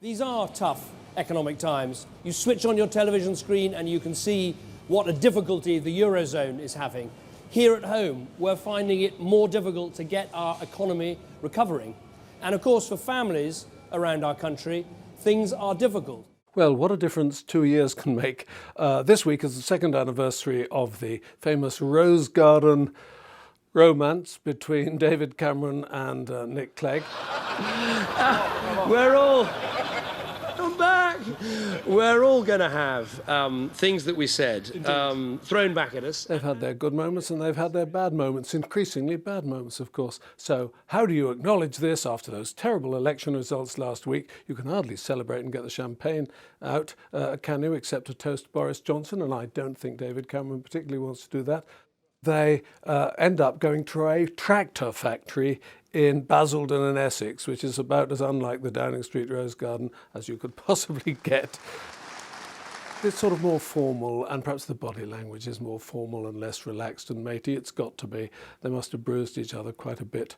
These are tough economic times. You switch on your television screen and you can see what a difficulty the Eurozone is having. Here at home, we're finding it more difficult to get our economy recovering. And of course, for families around our country, things are difficult. Well, what a difference 2 years can make. This week is the second anniversary of the famous Rose Garden romance between David Cameron and Nick Clegg. We're all going to have things that we said thrown back at us. They've had their good moments and they've had their bad moments, increasingly bad moments, of course. So how do you acknowledge this after those terrible election results last week? You can hardly celebrate and get the champagne out, can you, except to toast Boris Johnson, and I don't think David Cameron particularly wants to do that. They end up going to a tractor factory in Basildon in Essex, which is about as unlike the Downing Street Rose Garden as you could possibly get. It's sort of more formal, and perhaps the body language is more formal and less relaxed and matey. It's got to be. They must have bruised each other quite a bit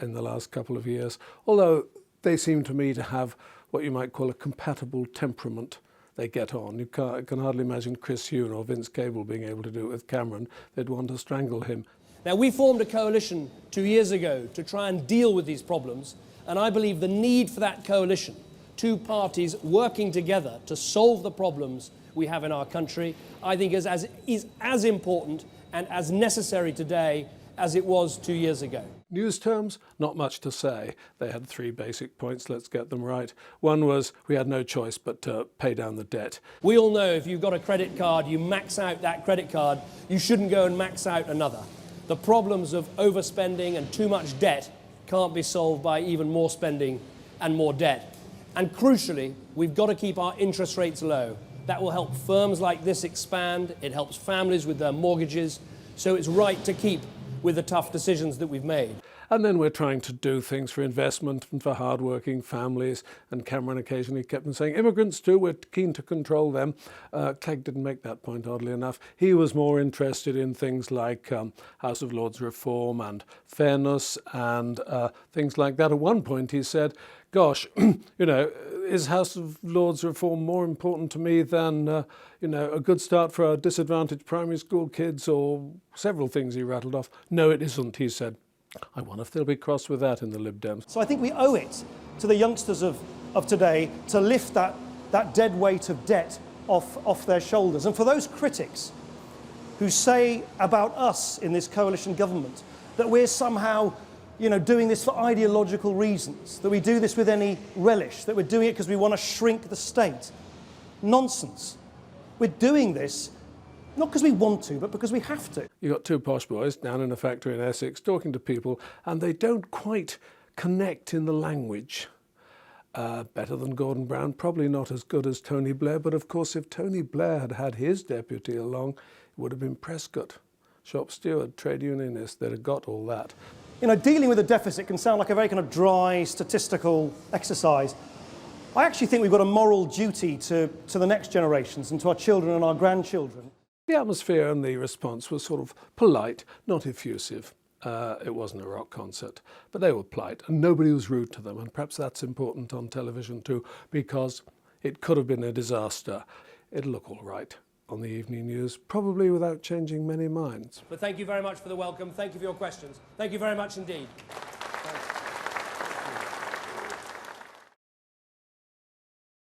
in the last couple of years, although they seem to me to have what you might call a compatible temperament. They get on. You can hardly imagine Chris Huhne or Vince Cable being able to do it with Cameron. They'd want to strangle him. Now, we formed a coalition 2 years ago to try and deal with these problems, and I believe the need for that coalition, two parties working together to solve the problems we have in our country, I think is as important and as necessary today as it was 2 years ago. News terms, not much to say. They had three basic points, let's get them right. One was we had no choice but to pay down the debt. We all know if you've got a credit card, you max out that credit card, you shouldn't go and max out another. The problems of overspending and too much debt can't be solved by even more spending and more debt. And crucially, we've got to keep our interest rates low. That will help firms like this expand, it helps families with their mortgages, so it's right to keep with the tough decisions that we've made. And then we're trying to do things for investment and for hard-working families. And Cameron occasionally kept on saying, immigrants too, we're keen to control them. Clegg didn't make that point, oddly enough. He was more interested in things like House of Lords reform and fairness and things like that. At one point he said, gosh, you know, is House of Lords reform more important to me than, you know, a good start for our disadvantaged primary school kids, or several things he rattled off? No, it isn't, he said. I wonder if they'll be cross with that in the Lib Dems. So I think we owe it to the youngsters of today to lift that dead weight of debt off their shoulders. And for those critics who say about us in this coalition government that we're somehow, you know, doing this for ideological reasons, that we do this with any relish, that we're doing it because we want to shrink the state. Nonsense. We're doing this not because we want to, but because we have to. You've got two posh boys down in a factory in Essex talking to people, and they don't quite connect in the language. Better than Gordon Brown, probably not as good as Tony Blair, but of course if Tony Blair had had his deputy along, it would have been Prescott, shop steward, trade unionist. They'd have got all that. You know, dealing with a deficit can sound like a very kind of dry statistical exercise. I actually think we've got a moral duty to the next generations and to our children and our grandchildren. The atmosphere and the response was sort of polite, not effusive. It wasn't a rock concert, but they were polite and nobody was rude to them. And perhaps that's important on television too, because it could have been a disaster. It'll look all right on the evening news, probably without changing many minds. But thank you very much for the welcome. Thank you for your questions. Thank you very much indeed.